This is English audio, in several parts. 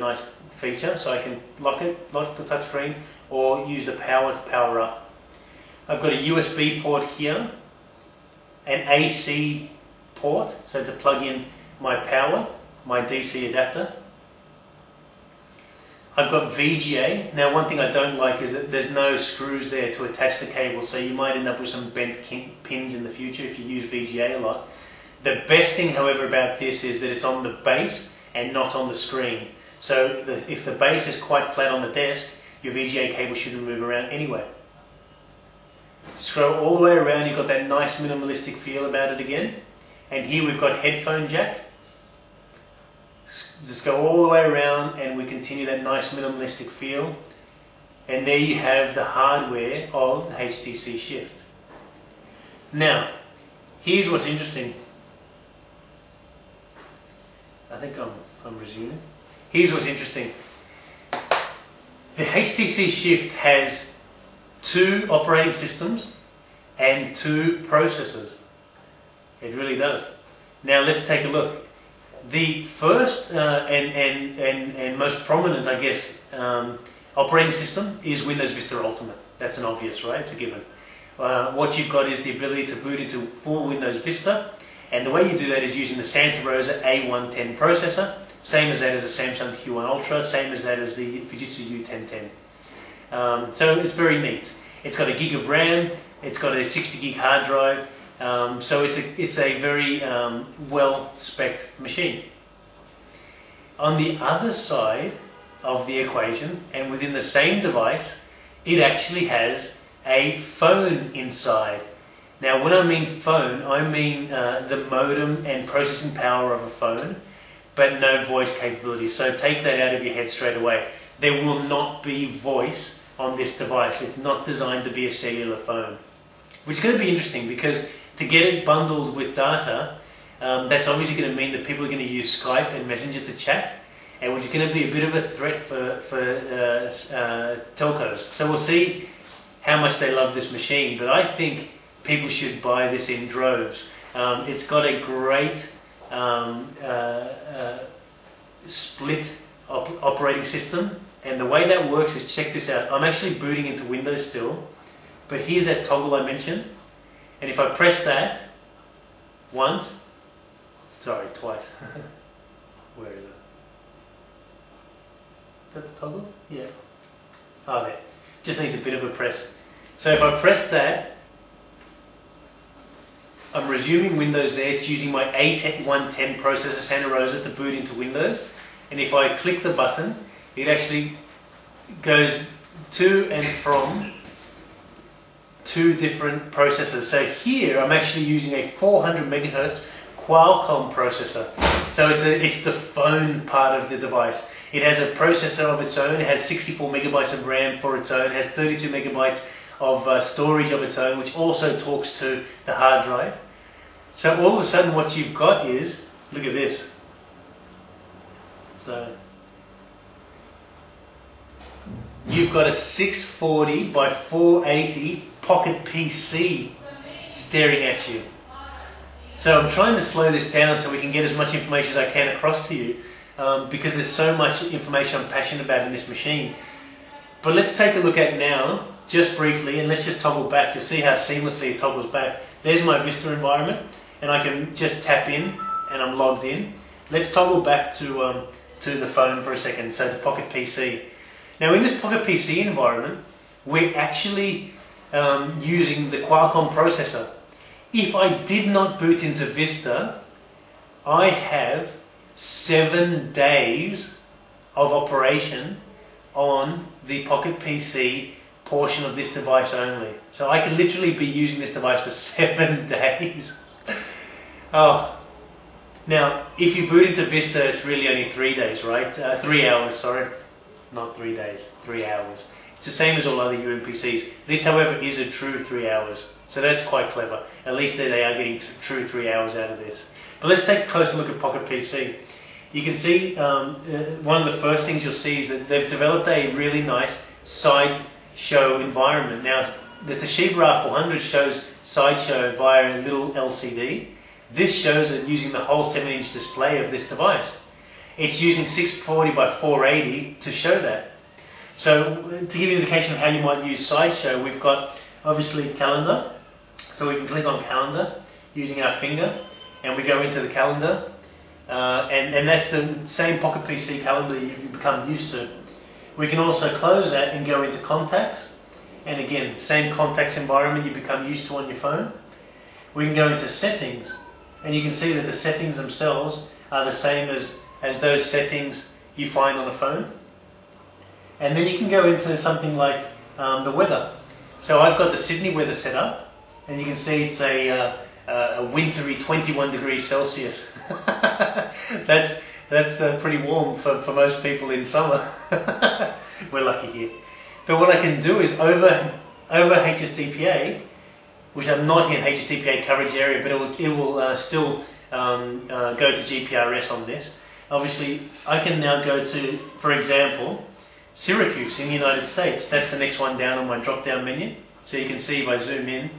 nice feature, so I can lock the touchscreen or use the power to power up. I've got a USB port here, an AC port, so to plug in my power, my DC adapter. I've got VGA. Now one thing I don't like is that there's no screws there to attach the cable, so you might end up with some bent pins in the future if you use VGA a lot. The best thing, however, about this is that it's on the base and not on the screen. So if the base is quite flat on the desk, your VGA cable shouldn't move around anyway. Scroll all the way around, you've got that nice minimalistic feel about it again. And here we've got headphone jack. Just go all the way around and we continue that nice minimalistic feel. And there you have the hardware of the HTC+Shift. Now, here's what's interesting. I think I'm resuming. Here's what's interesting. The HTC+Shift has 2 operating systems and 2 processors. It really does. Now let's take a look. The first and most prominent, I guess, operating system is Windows Vista Ultimate. That's an obvious, right? It's a given. What you've got is the ability to boot into full Windows Vista, and the way you do that is using the Santa Rosa A110 processor, same as that as the Samsung Q1 Ultra, same as that as the Fujitsu U1010. So it's very neat. It's got a gig of RAM, it's got a 60 gig hard drive, so it's a very well-spec'd machine. On the other side of the equation, and within the same device, it actually has a phone inside. Now when I mean phone, I mean the modem and processing power of a phone, but no voice capability. So take that out of your head straight away. There will not be voice on this device. It's not designed to be a cellular phone. Which is going to be interesting because to get it bundled with data, that's obviously going to mean that people are going to use Skype and Messenger to chat, and which is going to be a bit of a threat for telcos. So we'll see how much they love this machine, but I think people should buy this in droves. It's got a great split operating system, and the way that works is, check this out. I'm actually booting into Windows still, but here's that toggle I mentioned, and if I press that once, sorry, twice. Where is it? Is that the toggle? Yeah. Oh, there. Just needs a bit of a press. So if I press that, I'm resuming Windows there. It's using my A110 processor Santa Rosa to boot into Windows. And if I click the button, it actually goes to and from 2 different processors. So here I'm actually using a 400 megahertz Qualcomm processor. So it's the phone part of the device. It has a processor of its own. It has 64 megabytes of RAM for its own. It has 32 megabytes of storage of its own, which also talks to the hard drive. So all of a sudden what you've got is, look at this. So you've got a 640 by 480 Pocket PC staring at you. So I'm trying to slow this down so we can get as much information as I can across to you, because there's so much information I'm passionate about in this machine. But let's take a look at now, just briefly, and let's just toggle back. You'll see how seamlessly it toggles back. There's my Vista environment, and I can just tap in, and I'm logged in. Let's toggle back to the phone for a second, so the Pocket PC. Now in this Pocket PC environment, we're actually using the Qualcomm processor. If I did not boot into Vista, I have 7 days of operation on the Pocket PC portion of this device only. So I could literally be using this device for 7 days. Oh. Now, if you boot into Vista, it's really only 3 days, right? 3 hours, sorry. Not 3 days, 3 hours. It's the same as all other UMPCs. This, however, is a true 3 hours. So that's quite clever. At least they are getting true 3 hours out of this. But let's take a closer look at Pocket PC. You can see one of the first things you'll see is that they've developed a really nice sideshow environment. Now, the Toshiba R400 shows sideshow via a little LCD. This shows it using the whole 7-inch display of this device. it's using 640 by 480 to show that. So to give you an indication of how you might use Sideshow, we've got obviously calendar. So we can click on calendar using our finger, and we go into the calendar, and that's the same Pocket PC calendar you've become used to. We can also close that and go into contacts, and again, same contacts environment you become used to on your phone. We can go into settings, and you can see that the settings themselves are the same as those settings you find on a phone. And then you can go into something like the weather. So I've got the Sydney weather set up, and you can see it's a wintry 21 degrees Celsius. that's pretty warm for most people in summer. We're lucky here. But what I can do is over HSDPA, which I'm not in HSDPA coverage area, but it will still go to GPRS on this. Obviously, I can now go to, for example, Syracuse in the United States. That's the next one down on my drop-down menu. So you can see if I zoom in,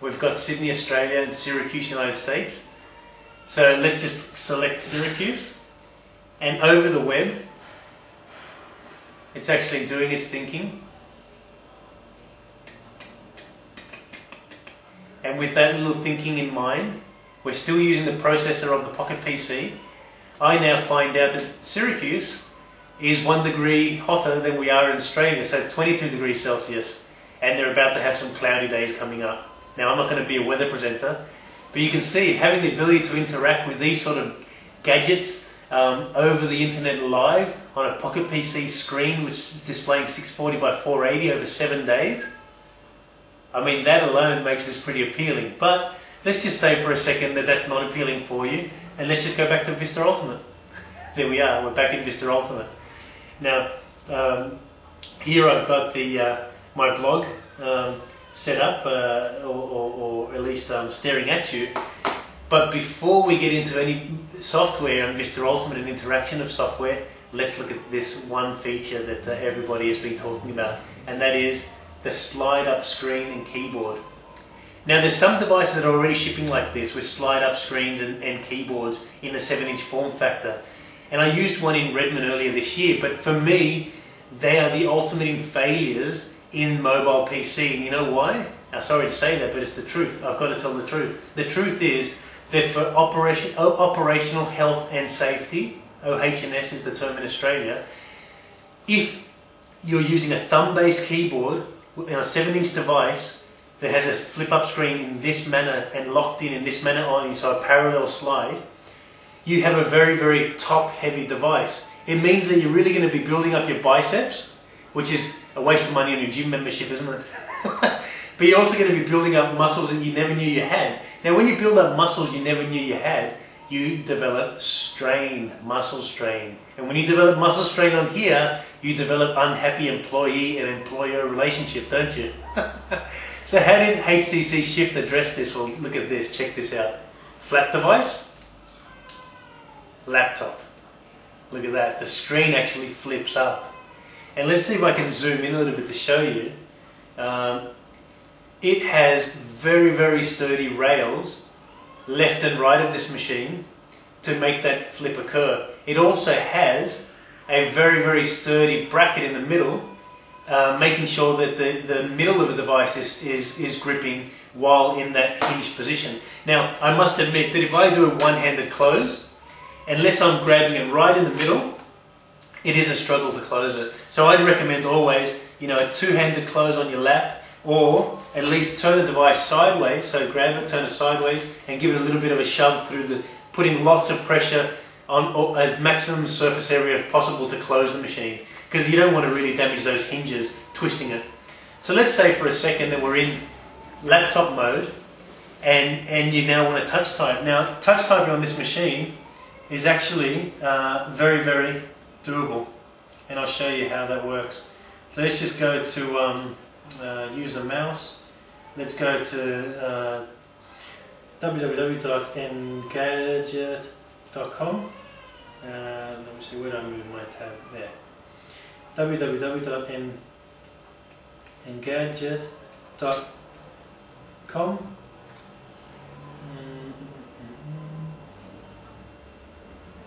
we've got Sydney, Australia, and Syracuse, United States. So let's just select Syracuse, and over the web, it's actually doing its thinking. And with that little thinking in mind, we're still using the processor of the Pocket PC. I now find out that Syracuse is 1 degree hotter than we are in Australia, so 22 degrees Celsius, and they're about to have some cloudy days coming up. Now, I'm not going to be a weather presenter, but you can see having the ability to interact with these sort of gadgets over the internet live on a Pocket PC screen which is displaying 640 by 480 over 7 days. I mean, that alone makes this pretty appealing, but let's just say for a second that that's not appealing for you, and let's just go back to Vista Ultimate. There we are, we're back in Vista Ultimate. Now, here I've got my blog set up, or at least staring at you. But before we get into any software and Vista Ultimate and interaction of software, let's look at this one feature that everybody has been talking about, and that is the slide up screen and keyboard. Now, there's some devices that are already shipping like this with slide up screens and keyboards in the 7-inch form factor. And I used one in Redmond earlier this year, but for me, they are the ultimate in failures in mobile PC. And you know why? I'm sorry to say that, but it's the truth. I've got to tell the truth. The truth is that for operational health and safety, OH&S is the term in Australia, if you're using a thumb-based keyboard on a 7-inch device that has a flip-up screen in this manner and locked in this manner on, so a parallel slide, you have a very, very top-heavy device. It means that you're really going to be building up your biceps, which is a waste of money on your gym membership, isn't it? But you're also going to be building up muscles that you never knew you had. Now, when you build up muscles you never knew you had, you develop strain, muscle strain. And when you develop muscle strain on here, you develop unhappy employee and employer relationship, don't you? So how did HTC+Shift address this? Well, look at this, check this out. Flat device, laptop. Look at that, the screen actually flips up. And let's see if I can zoom in a little bit to show you. It has very, very sturdy rails left and right of this machine to make that flip occur. It also has a very, very sturdy bracket in the middle, making sure that the middle of the device is gripping while in that hinged position. Now, I must admit that if I do a one-handed close, unless I'm grabbing it right in the middle, it is a struggle to close it. So I'd recommend always, a two-handed close on your lap, or at least turn the device sideways, so grab it, turn it sideways, and give it a little bit of a shove through putting lots of pressure on a maximum surface area possible to close the machine, because you don't want to really damage those hinges twisting it. So let's say for a second that we're in laptop mode, and you now want to touch type. Now, touch typing on this machine is actually very, very doable, and I'll show you how that works. So let's just go to use the mouse. Let's go to www.engadget.com. Let me see, where do I move my tab? There. www.engadget.com.